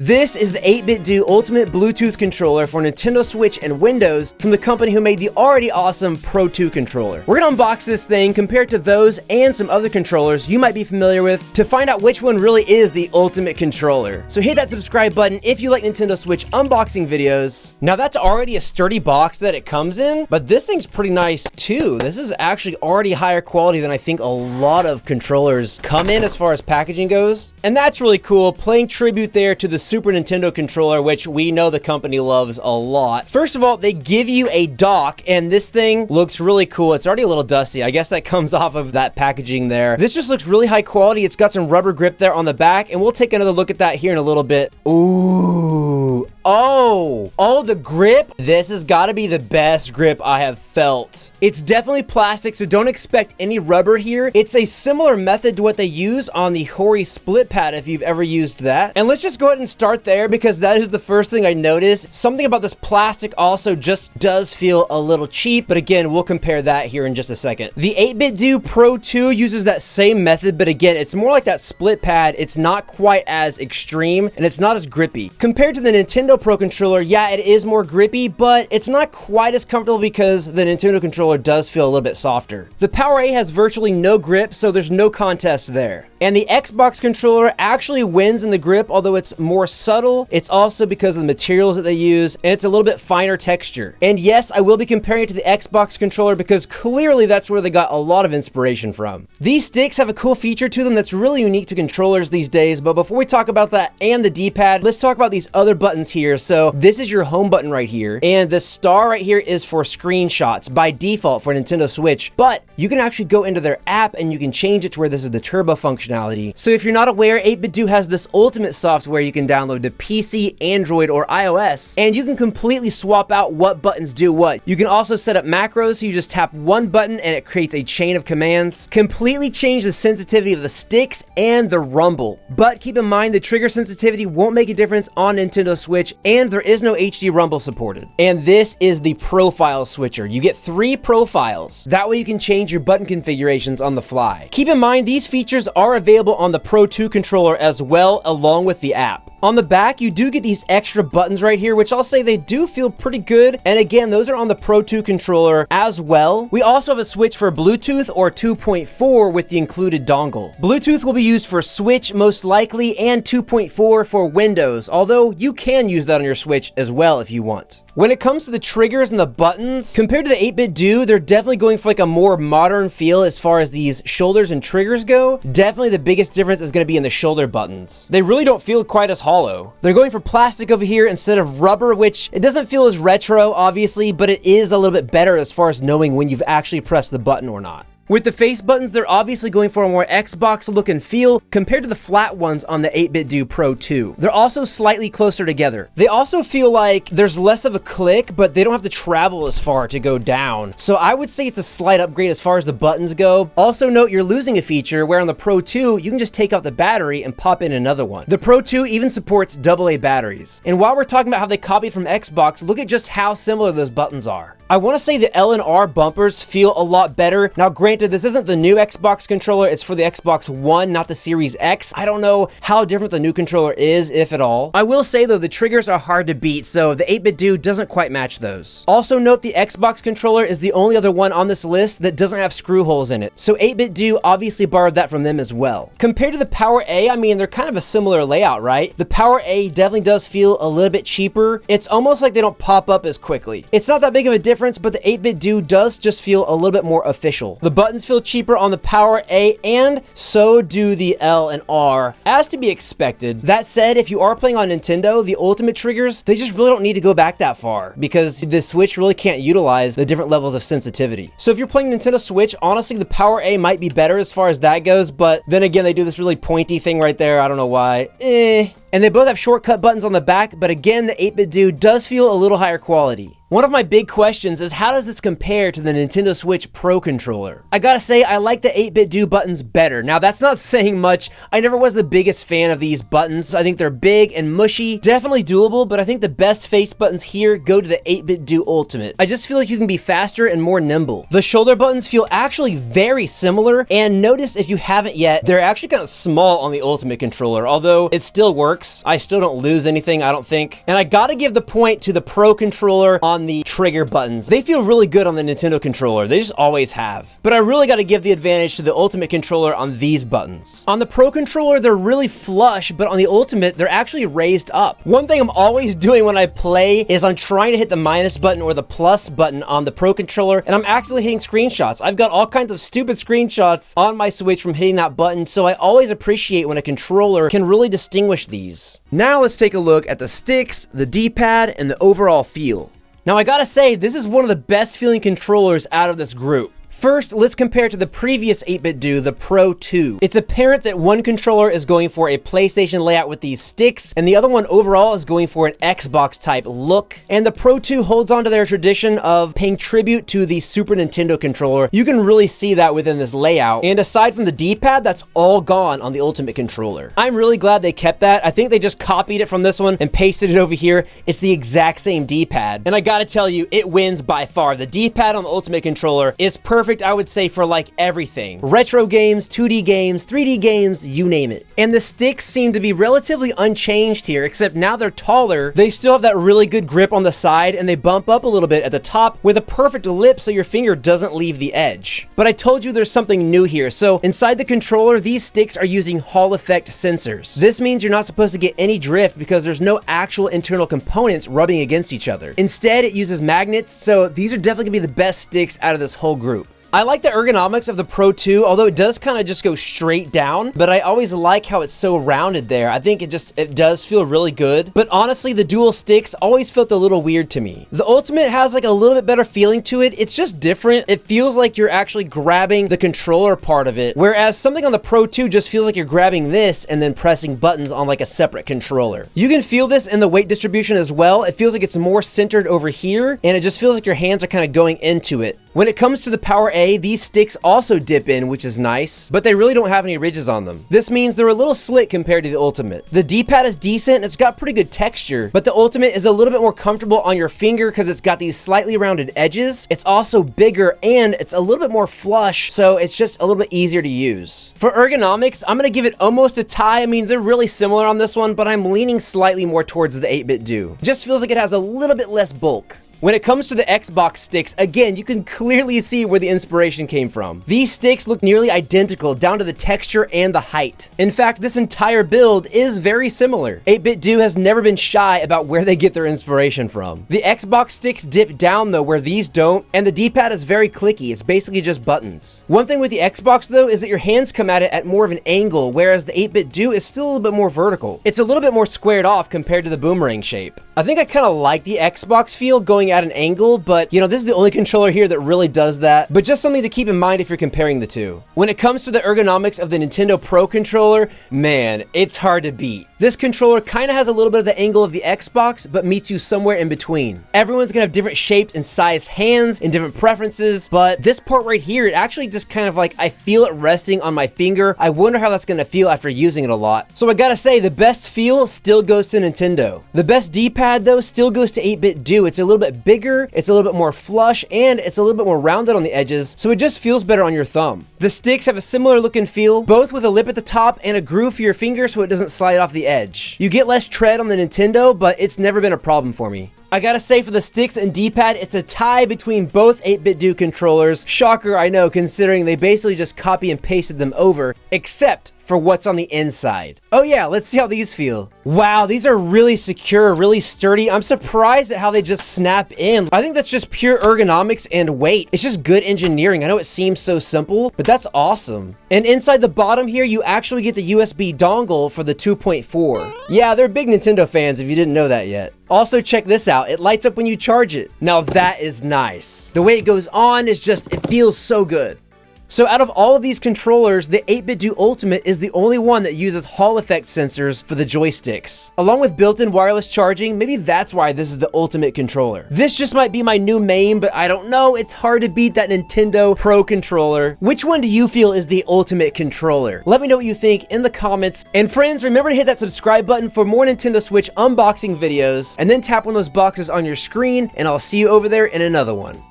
This is the 8BitDo Ultimate Bluetooth controller for Nintendo Switch and Windows from the company who made the already awesome Pro 2 controller. We're gonna unbox this thing, compare it to those and some other controllers you might be familiar with to find out which one really is the ultimate controller. So hit that subscribe button if you like Nintendo Switch unboxing videos. Now that's already a sturdy box that it comes in, but this thing's pretty nice too. This is actually already higher quality than I think a lot of controllers come in as far as packaging goes. And that's really cool, playing tribute there to the Super Nintendo controller, which we know the company loves a lot. First of all, they give you a dock, and this thing looks really cool. It's already a little dusty. I guess that comes off of that packaging there. This just looks really high quality. It's got some rubber grip there on the back, and we'll take another look at that here in a little bit. Ooh. Oh, the grip. This has got to be the best grip I have felt. It's definitely plastic, so don't expect any rubber here. It's a similar method to what they use on the Hori split pad if you've ever used that. And let's just go ahead and start there because that is the first thing I noticed. Something about this plastic also just does feel a little cheap, but again, we'll compare that here in just a second. The 8BitDo Pro 2 uses that same method, but again, it's more like that split pad. It's not quite as extreme and it's not as grippy. Compared to the Nintendo Pro controller, yeah, it is more grippy, but it's not quite as comfortable because the Nintendo controller does feel a little bit softer. The Power A has virtually no grip, so there's no contest there. And the Xbox controller actually wins in the grip, although it's more subtle. It's also because of the materials that they use, and it's a little bit finer texture. And yes, I will be comparing it to the Xbox controller because clearly that's where they got a lot of inspiration from. These sticks have a cool feature to them that's really unique to controllers these days, but before we talk about that and the D-pad, let's talk about these other buttons here. So this is your home button right here, and the star right here is for screenshots by default for Nintendo Switch, but you can actually go into their app and you can change it to where this is the turbo functionality. So if you're not aware, 8BitDo has this ultimate software you can download to PC, Android, or iOS, and you can completely swap out what buttons do what. You can also set up macros, so you just tap one button and it creates a chain of commands. Completely change the sensitivity of the sticks and the rumble. But keep in mind, the trigger sensitivity won't make a difference on Nintendo Switch, and there is no HD rumble supported. And this is the profile switcher. You get 3 profiles. That way you can change your button configurations on the fly. Keep in mind, these features are available on the Pro 2 controller as well, along with the app. On the back, you do get these extra buttons right here, which I'll say they do feel pretty good. And again, those are on the Pro 2 controller as well. We also have a switch for Bluetooth or 2.4 with the included dongle. Bluetooth will be used for Switch most likely, and 2.4 for Windows, although you can use that on your Switch as well if you want. When it comes to the triggers and the buttons, compared to the 8BitDo, they're definitely going for like a more modern feel as far as these shoulders and triggers go. Definitely the biggest difference is going to be in the shoulder buttons. They really don't feel quite as hollow. They're going for plastic over here instead of rubber, which it doesn't feel as retro, obviously, but it is a little bit better as far as knowing when you've actually pressed the button or not. With the face buttons, they're obviously going for a more Xbox look and feel compared to the flat ones on the 8BitDo Pro 2. They're also slightly closer together. They also feel like there's less of a click, but they don't have to travel as far to go down. So I would say it's a slight upgrade as far as the buttons go. Also note you're losing a feature where on the Pro 2, you can just take out the battery and pop in another one. The Pro 2 even supports AA batteries. And while we're talking about how they copied from Xbox, look at just how similar those buttons are. I want to say the L and R bumpers feel a lot better. Now, granted, this isn't the new Xbox controller. It's for the Xbox One, not the Series X. I don't know how different the new controller is, if at all. I will say, though, the triggers are hard to beat, so the 8BitDo doesn't quite match those. Also note the Xbox controller is the only other one on this list that doesn't have screw holes in it. So 8BitDo obviously borrowed that from them as well. Compared to the Power A, I mean, they're kind of a similar layout, right? The Power A definitely does feel a little bit cheaper. It's almost like they don't pop up as quickly. It's not that big of a difference, but the 8BitDo does just feel a little bit more official. The buttons feel cheaper on the Power A, and so do the L and R, as to be expected. That said, if you are playing on Nintendo, the Ultimate triggers, they just really don't need to go back that far because the Switch really can't utilize the different levels of sensitivity. So if you're playing Nintendo Switch, honestly, the Power A might be better as far as that goes, but then again, they do this really pointy thing right there. I don't know why. And they both have shortcut buttons on the back, but again, the 8BitDo does feel a little higher quality. One of my big questions is how does this compare to the Nintendo Switch Pro controller? I gotta say, I like the 8BitDo buttons better. Now, that's not saying much. I never was the biggest fan of these buttons. I think they're big and mushy, definitely doable, but I think the best face buttons here go to the 8BitDo Ultimate. I just feel like you can be faster and more nimble. The shoulder buttons feel actually very similar, and notice if you haven't yet, they're actually kind of small on the Ultimate controller, although it still works. I still don't lose anything, I don't think. And I gotta give the point to the Pro controller on the trigger buttons. They feel really good on the Nintendo controller. They just always have. But I really gotta give the advantage to the Ultimate controller on these buttons. On the Pro controller, they're really flush, but on the Ultimate, they're actually raised up. One thing I'm always doing when I play is I'm trying to hit the minus button or the plus button on the Pro controller, and I'm actually hitting screenshots. I've got all kinds of stupid screenshots on my Switch from hitting that button, so I always appreciate when a controller can really distinguish these. Now let's take a look at the sticks, the D-pad, and the overall feel. Now I gotta say, this is one of the best feeling controllers out of this group. First, let's compare to the previous 8BitDo, the Pro 2. It's apparent that one controller is going for a PlayStation layout with these sticks, and the other one overall is going for an Xbox type look. And the Pro 2 holds on to their tradition of paying tribute to the Super Nintendo controller. You can really see that within this layout. And aside from the D-pad, that's all gone on the Ultimate controller. I'm really glad they kept that. I think they just copied it from this one and pasted it over here. It's the exact same D-pad. And I gotta tell you, it wins by far. The D-pad on the Ultimate controller is perfect, I would say, for like everything. Retro games, 2D games, 3D games, you name it. And the sticks seem to be relatively unchanged here, except now they're taller. They still have that really good grip on the side, and they bump up a little bit at the top with a perfect lip so your finger doesn't leave the edge. But I told you there's something new here. So inside the controller, these sticks are using Hall effect sensors. This means you're not supposed to get any drift because there's no actual internal components rubbing against each other. Instead, it uses magnets, so these are definitely gonna be the best sticks out of this whole group. I like the ergonomics of the Pro 2, although it does kind of just go straight down, but I always like how it's so rounded there. I think it does feel really good, but honestly, the dual sticks always felt a little weird to me. The Ultimate has like a little bit better feeling to it. It's just different. It feels like you're actually grabbing the controller part of it, whereas something on the Pro 2 just feels like you're grabbing this and then pressing buttons on like a separate controller. You can feel this in the weight distribution as well. It feels like it's more centered over here, and it just feels like your hands are kind of going into it. When it comes to the Power A, these sticks also dip in, which is nice, but they really don't have any ridges on them. This means they're a little slick compared to the Ultimate. The D-pad is decent, and it's got pretty good texture, but the Ultimate is a little bit more comfortable on your finger because it's got these slightly rounded edges. It's also bigger, and it's a little bit more flush, so it's just a little bit easier to use. For ergonomics, I'm gonna give it almost a tie. I mean, they're really similar on this one, but I'm leaning slightly more towards the 8BitDo. Just feels like it has a little bit less bulk. When it comes to the Xbox sticks, again, you can clearly see where the inspiration came from. These sticks look nearly identical down to the texture and the height. In fact, this entire build is very similar. 8BitDo has never been shy about where they get their inspiration from. The Xbox sticks dip down though, where these don't, and the D-pad is very clicky. It's basically just buttons. One thing with the Xbox though is that your hands come at it at more of an angle, whereas the 8BitDo is still a little bit more vertical. It's a little bit more squared off compared to the boomerang shape. I think I kind of like the Xbox feel going at an angle, but you know, this is the only controller here that really does that, but just something to keep in mind if you're comparing the two. When it comes to the ergonomics of the Nintendo Pro controller, man, it's hard to beat. This controller kind of has a little bit of the angle of the Xbox, but meets you somewhere in between. Everyone's gonna have different shaped and sized hands and different preferences, but this part right here, it actually just kind of like, I feel it resting on my finger. I wonder how that's gonna feel after using it a lot. So I gotta say, the best feel still goes to Nintendo. The best D-pad though still goes to 8BitDo. It's a little bit bigger, it's a little bit more flush, and it's a little bit more rounded on the edges, so it just feels better on your thumb. The sticks have a similar look and feel, both with a lip at the top and a groove for your finger so it doesn't slide off the edge. You get less tread on the Nintendo, but it's never been a problem for me. I gotta say, for the sticks and D-pad, it's a tie between both 8BitDo controllers. Shocker, I know, considering they basically just copy and pasted them over, except for what's on the inside. Oh yeah, let's see how these feel. Wow, these are really secure, really sturdy. I'm surprised at how they just snap in. I think that's just pure ergonomics and weight. It's just good engineering. I know it seems so simple, but that's awesome. And inside the bottom here, you actually get the USB dongle for the 2.4. Yeah, they're big Nintendo fans if you didn't know that yet. Also, check this out. It lights up when you charge it. Now that is nice. The way it goes on is just, it feels so good. So out of all of these controllers, the 8BitDo Ultimate is the only one that uses Hall effect sensors for the joysticks. Along with built-in wireless charging, maybe that's why this is the ultimate controller. This just might be my new main, but I don't know, it's hard to beat that Nintendo Pro controller. Which one do you feel is the ultimate controller? Let me know what you think in the comments. And friends, remember to hit that subscribe button for more Nintendo Switch unboxing videos, and then tap one of those boxes on your screen, and I'll see you over there in another one.